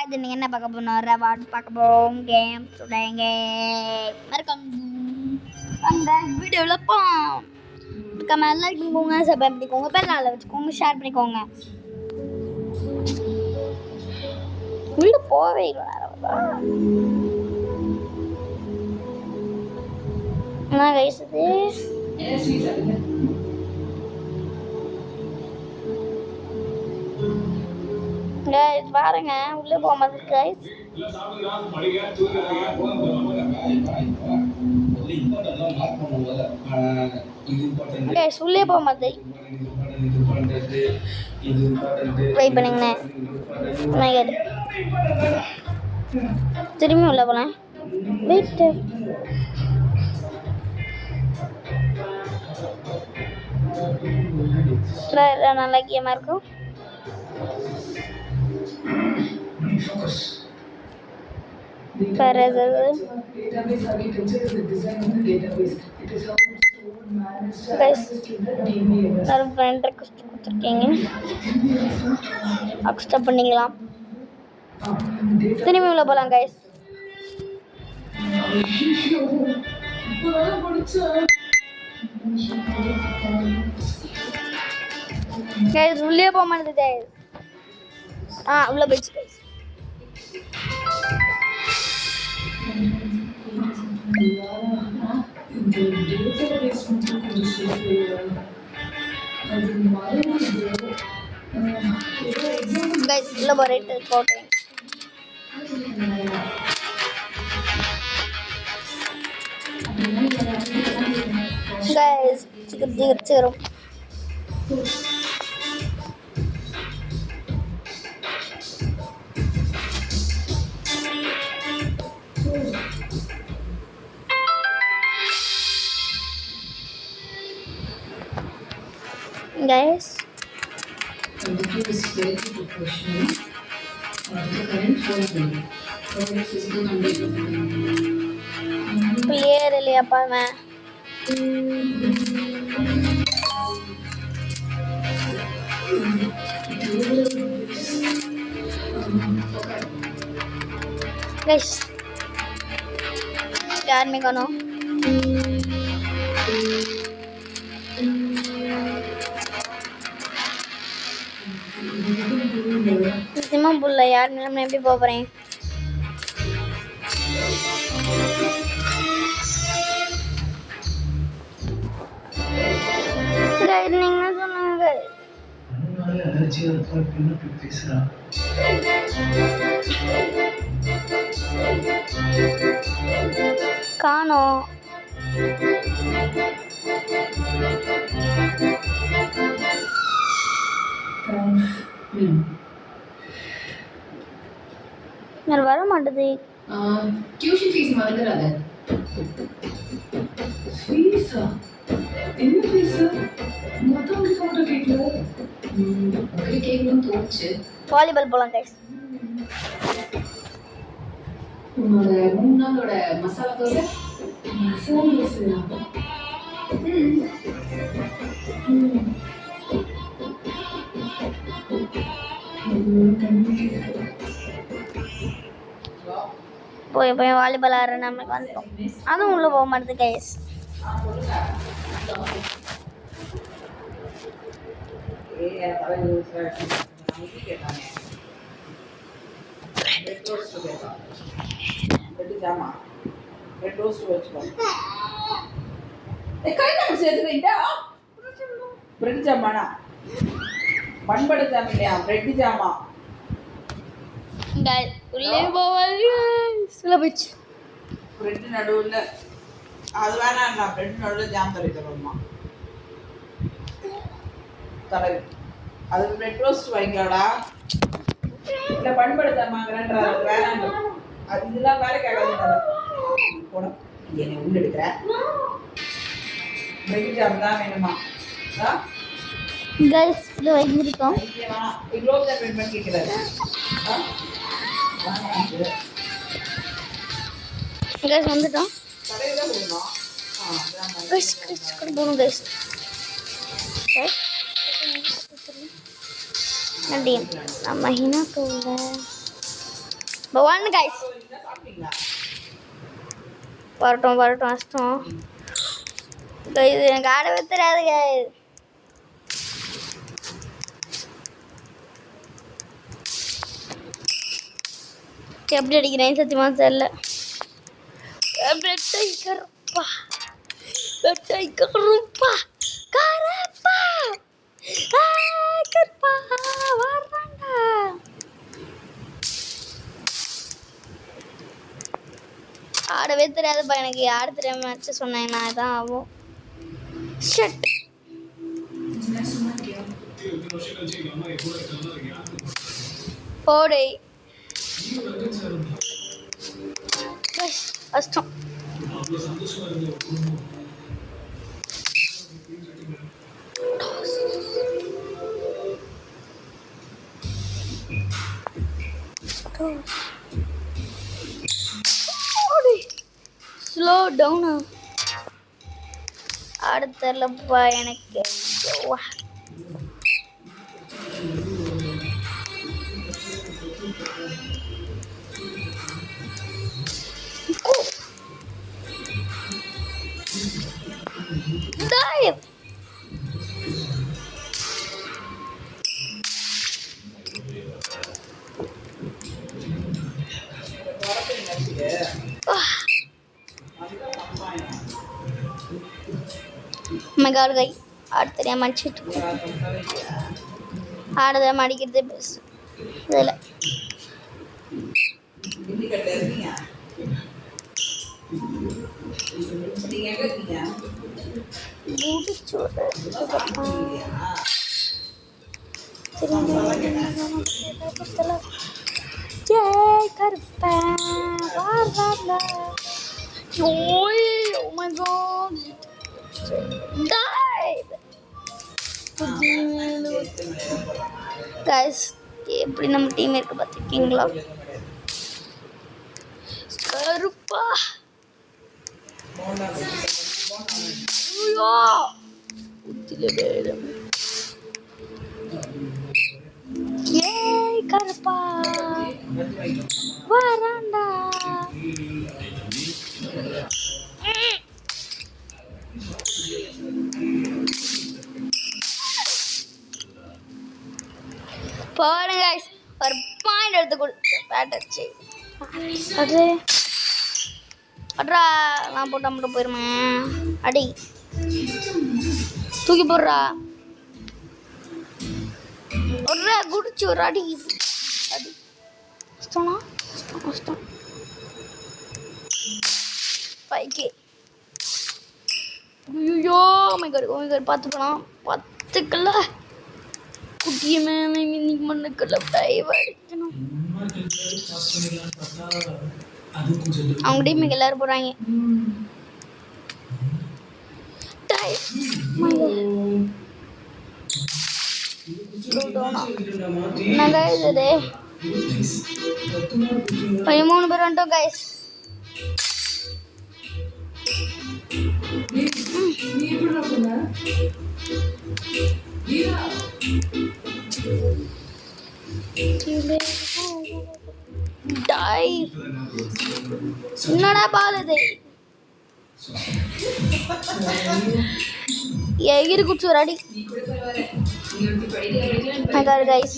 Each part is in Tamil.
இது நீங்கள் என்ன பார்க்க போகணும் ரெவார்ட் பார்க்க போகிறோம் கேம் சுடாங்க மறக்காம அந்த வீடியோவில் கமெண்ட் லைக் பண்ணிக்கோங்க சப்ஸ்கிரைப் பண்ணிக்கோங்க பெல் ஆள வச்சுக்கோங்க ஷேர் பண்ணிக்கோங்க உள்ள போவே இல்லை என்ன கைஸ் இது guys பாருங்க உள்ள போக மாட்டேங்குது guys guys உள்ளே போக மாட்டேங்குது வெயிட் பண்ணுங்க நான் திரும்பி உள்ள போலாம் வெயிட் நல்லா கேமா இருக்கும் அக்செப்ட் பண்ணிக்கலாம் திரும்பி உள்ள போலாம் கைஸ் கைஸ் உள்ளே போக மாட்டேங்குது உள்ள போயிடுச்சு கைஸ் guys உள்ள போறேன் போட்டேன் guys சீக்கிரம் guys player இல்லையாப்பா मैं guys यार मैं कौन हूँ सिमा बोल रहा यार मैं भी बोल रही गाइड नहीं ना सुना गाइड एनर्जी और बिना पिसरा कानो यार वरा माटदे ट्यूशन फीस मरकरादा फीस என்ன ஃபீஸ் மொத்தம் கவுண்ட கேட்ல ஒரு கேட்கணும் தோச்சு வாலிபால் போலாம் गाइस உன்னோட 3 நாளோட மசாலா தோசை போய் வாலிபால் ஆடுற நமக்கு வந்துட்டோம் அதுவும் உள்ள போக மாட்டேது கைஸ் ब्रेड जामाना बनबड़ जामिया ब्रेड जामा गाइस உள்ளே போவாங்க சுலபிச் ब्रेड நடுவுல அது வேணாம் நான் ब्रेड நடுவுல ஜாம் தரேன்மா தலை அது ब्रेड ரோஸ்ட் வைங்கடா இல்ல बनबड़ जामाங்கறன்ற வேணாம் அது இதெல்லாம் வேற கேட்காதீங்க போட என்ன உள்ள எடுக்கற ब्रेड ஜாம் தான் வேணுமா गाइस लो வந்துட்டோம் இவ்ளோ தான் பேமெண்ட் கேக்குறாரு गाइस வந்துட்டோம் கடையில போறோம் गाइस கட போறோம் गाइस நடி நம்ம ஹினா கோல பவான் கைஸ் என்ன சாப்பிட்டீங்களா? வரட்டும் அஷ்டம் கைஸ் எனக்கு ஆடவே தெரியாது கைஸ் எப்படி அடிக்கிறேன் சத்தியமா தெரியல பெட்டை கருப்பா கருப்பா கருப்பா வர்றாங்க ஆடவே தெரியாதுப்பா எனக்கு ஆட தெரியாம மேட்ச் சொன்னேன் நான் இதான் ஆகும் ஷட் போடே கஷ்டம் ஸ்லோ டவுனா அடுத்தலப்பா எனக்கு ஐயோ. Dive. My God, guy. ஆட தெரியாம அடிச்சிட்டு ஆடதாம அடிக்கிறதே பெஸ்ட் இதில் கைஸ் எப்படி நம்ம டீம் இருக்கு பார்த்துருக்கீங்களா கருப்பா ஏய் கருப்பா வராண்டா பாருங்க guys ஒரு பாயிண்ட் எடுத்து கொடுத்து பேட் அடிச்சு அடே அட்ரா நான் போட்டா மட்டும் போயிருமே அடி தூக்கி போடுறா ஒரு குடிச்சு ஒரு அடி அடி கஷ்டமா கஷ்டம் 5K ஐயோ மை காட் பார்த்து போகலாம் பார்த்துக்கல குட்டிய மேலே இன்னைக்கு மண்ணுக்குள்ள டைவ் அடிக்கணும் அவங்க டீமுக்கு எல்லாரும் போகிறாங்க என்ன கைஸ் இது 13 பேர் வந்துட்டோம் கைஸ் என்னடா பால் இது எகிரி குடிச்சு ஒரு அடி கைஸ்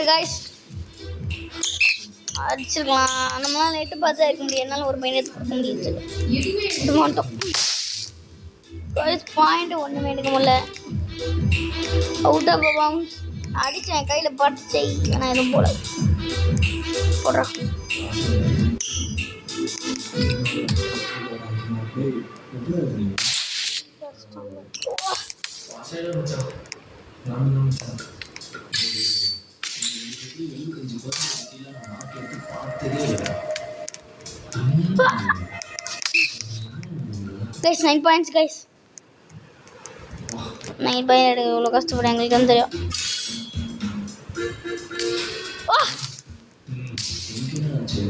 கைஸ் அடிச்சிருக்கலாம் நம்மளால நெட்டு பார்த்தா இருக்க முடியும் என்னால் ஒரு பையனை கொடுக்க முடியுது மாட்டோம் பாயிண்ட் ஒன்றுமே எடுக்க முடியல அவுட் ஆஃப் பவுன்ஸ் அடிச்சேன் கையில் பட்டுச்சு ஆனால் எதுவும் போல போடுறான் guys 9 points guys 9 point எவ்வளோ கஷ்டப்படும் எங்களுக்கு வந்து தெரியும்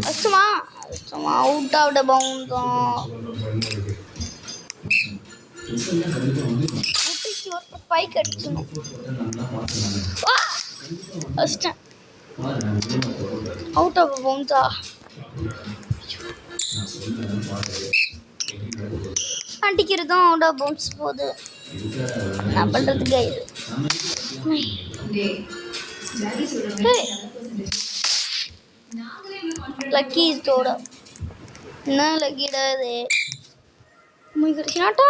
கஷ்டமா சும்மா அவுட் ஆஃப் த பவுண்ட் தான். குட்டிக்கு ஒரு பைக் அடிச்சணும். ஃபர்ஸ்ட் அவுட் ஆஃப் பவுண்டா அடிக்கிறதும் அவுட் ஆஃப் பவுண்ட்ஸ் போகுது. என்ன பண்ணுறது கைஸ்? லக்கி ஸ்டோட என்ன லக்கிடாது மிகர்ஷாட்டா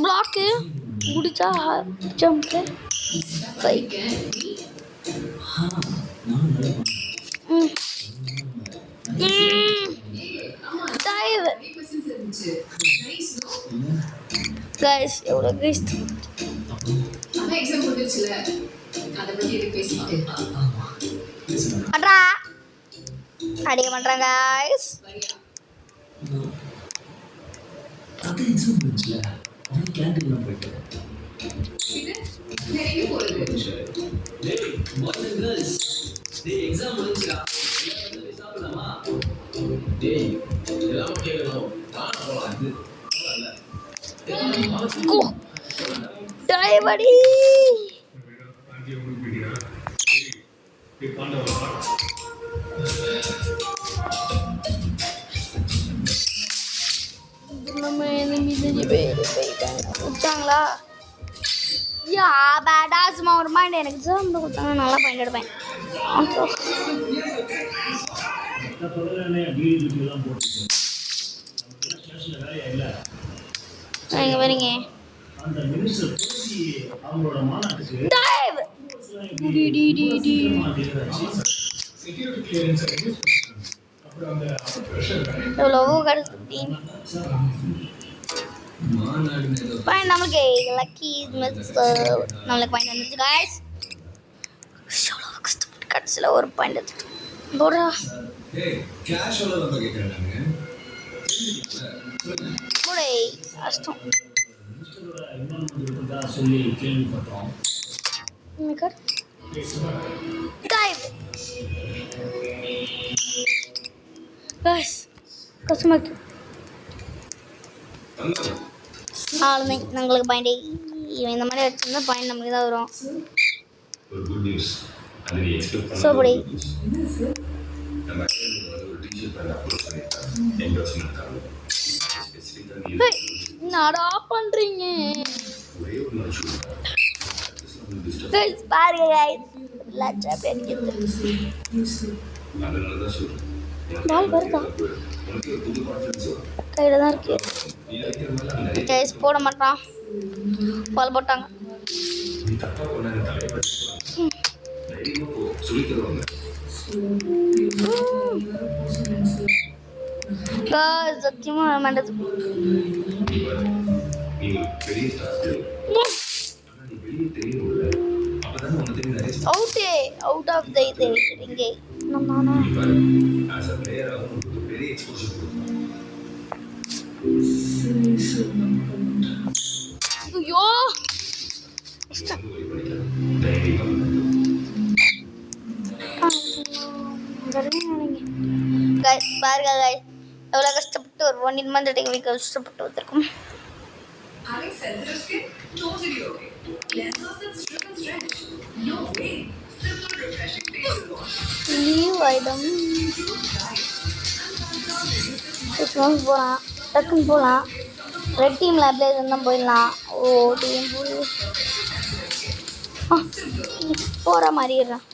பிளாக்கு முடிச்சா ஜம்ப் பைக் டைவ் கைஸ் எவ்வளோ கைஸ் அட்ரா அடிக்க மாட்டேன் கைஸ். டைவடி விட்டாங்களா? யா பேடா சும்மா ஒரு மைண்ட் எனக்கு சேர்ந்து கொடுத்தாங்க நல்லா பாயிண்ட் எடுப்பேன். எங்க வரீங்க? எவ்வளவோ கிடைச்சி பாயிண்ட் நம்மளுக்கு லக்கி நம்மளுக்கு பாயிண்ட் வந்துச்சு காய்ஸ். கடைசியில் ஒரு பாயிண்ட் எடுத்துட்டு போடுறா போடே கஷ்டம். கஷ்டமாக்கு ஆளுதான் நம்மளுக்கு பாயிண்ட். இவன் இந்த மாதிரி வச்சிருந்தா பாயிண்ட் நமக்கு தான் வரும். சோபடி என்னடா பண்றீங்க பாருங்க பால் வருதா கையில தான் இருக்கு. கைஸ் போட மாட்டான் பால் போட்டாங்க. சத்தியமா மாட்டது. அவுட் ஆஃப் த இது இங்கே நம்ம ஐயோ பாருங்க எவ்வளோ கஷ்டப்பட்டு ஒரு 1 month கஷ்டப்பட்டு வந்திருக்கும். லீவ் ஆயிடும் போகலாம் டக்குன்னு போகலாம். ரெட் டீமில் அப்படியே இருந்தால் போயிடலாம். ஓ டீம் போகிற மாதிரிடுறான்.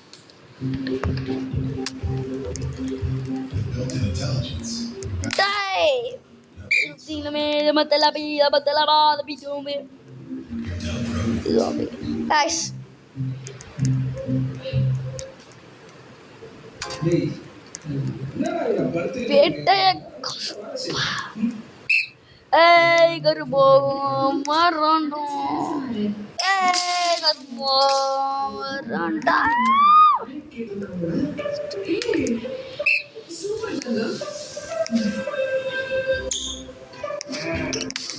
Guys, garbo maranda. Garbo maranda.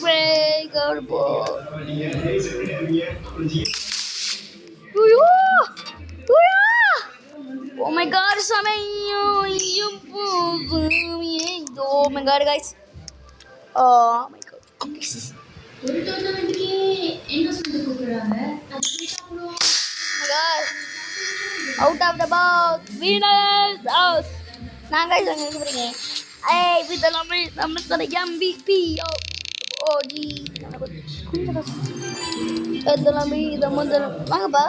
Break god bro. Uyuh. Oh my god, oh my god guys. Oh my god. ஒரு டோர்னமெண்ட்க்கு என்ன சொல்லி கூப்பிடுறாங்க அது சாப்பிடுவோம் Oh my god. Out of the box. Winners house. நான் guys அங்க இருக்கீங்க. ஏய் விதலமே நம்ம MVP. Oh G. விதலமே இத முதல்ல வாங்கப்பா.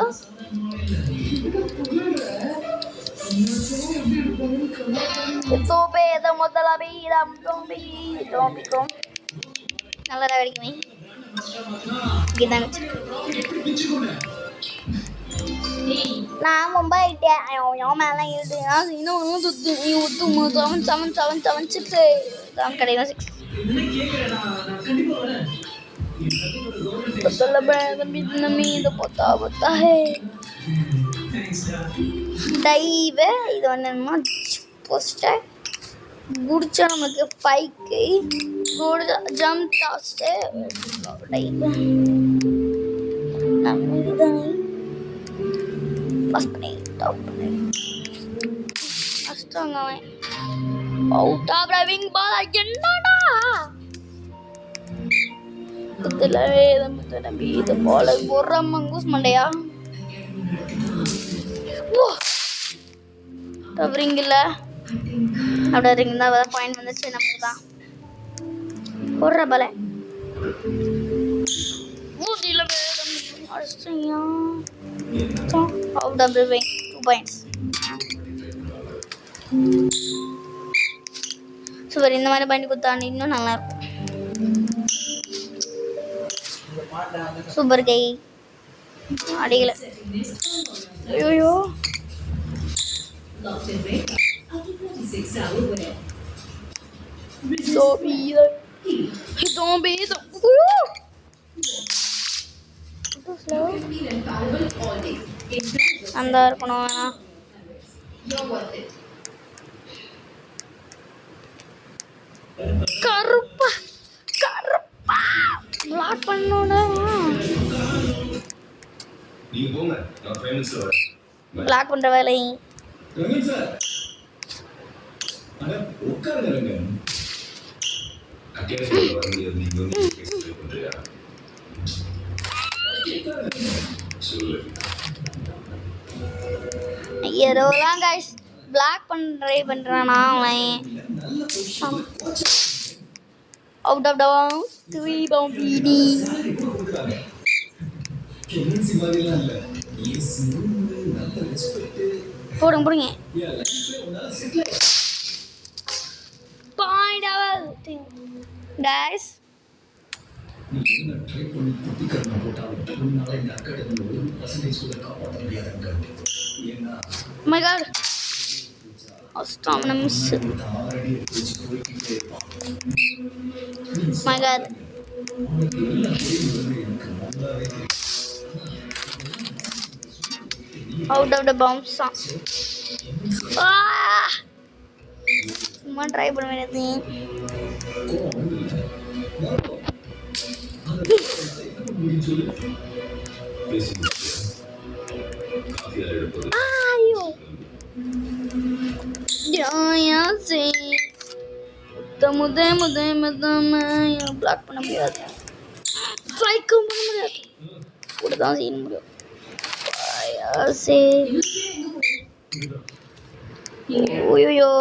Tope இத முதல்ல பீடம் தோம்பிக்கும். நல்லா அடிக்குமே. இதான் நான் மும்பை என் மேலே இன்னும் சுத்து நீ ஒத்து 7 தான் கிடையாது 6 पता है டைவ் இது என்னன்னா போஸ்டர் குடிச்சா நமக்கு 5k good jump tossed dive நம்ம இதுதான் பாஸ் பண்ணி டாப் பண்ணி அஷ்டங்க அவுட் ஆஃப் டிரைவிங் பால் என்னடா குத்தலவே தம்பி இது பால் போற மங்கூஸ் மண்டையா ஓ டவரிங் இல்ல அப்படியே ரிங் தான் பாயிண்ட் வந்துச்சு நமக்கு தான் போற பால் மூடில அஷ்டங்க out of the wing 2 points super இந்த மாதிரி பண்ணி கொடுத்தாங்க இன்னும் நல்லா இருக்கும் சூப்பர் கை அடிக்கல ஐயோ அந்த இருக்கணும் வேணா கருப்பா பிளாக் பண்ணோட பிளாக் பண்ற வேலை ஏதோலாம் கைஸ் பிளாக் பண்றானா அவன் அவுட் ஆஃப் டவுன்ஸ் 3 பவுண்ட் பிடி போடுங்க பாயிண்ட் அவல் guys my god stamina miss my god out of the bounce சும்மா ட்ரை பண்ண வேண்டியது ஐயோ ஜாயா சே முத பிளாக் பண்ண முடியாது ஸ்ட்ரைக்கும் பண்ண முடியாது கூட தான் செய்ய முடியும் சே ஓயோயோ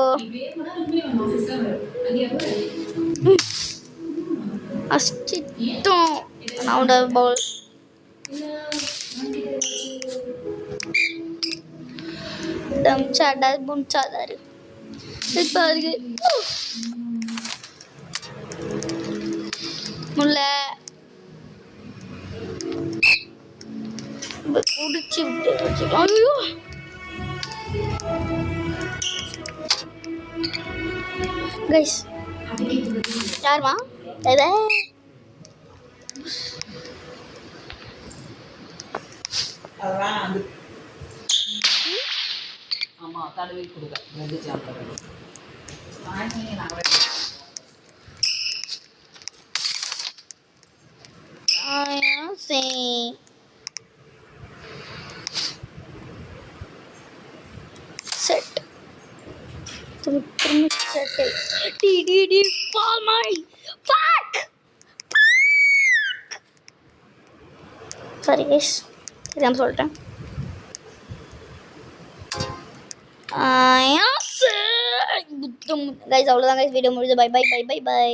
அஷ்டித்தம் அவனோட பால் டம்சாடா பும்சாடாரு பாருங்க முல்ல குடிச்சு விட்டு ஐயோ கைஸ் யாருமா எதே அதெல்லாம் அது ஆமா தடவி கொடுங்க ரெண்டு சாப்பிடுறது திரும்ப சட்டை டி டி டி fall my fuck sorry guys தெரியாம சொல்லிட்டேன் கைஸ் அவ்வளோதான் கைஸ் வீடியோ முடிஞ்சு bye bye bye bye by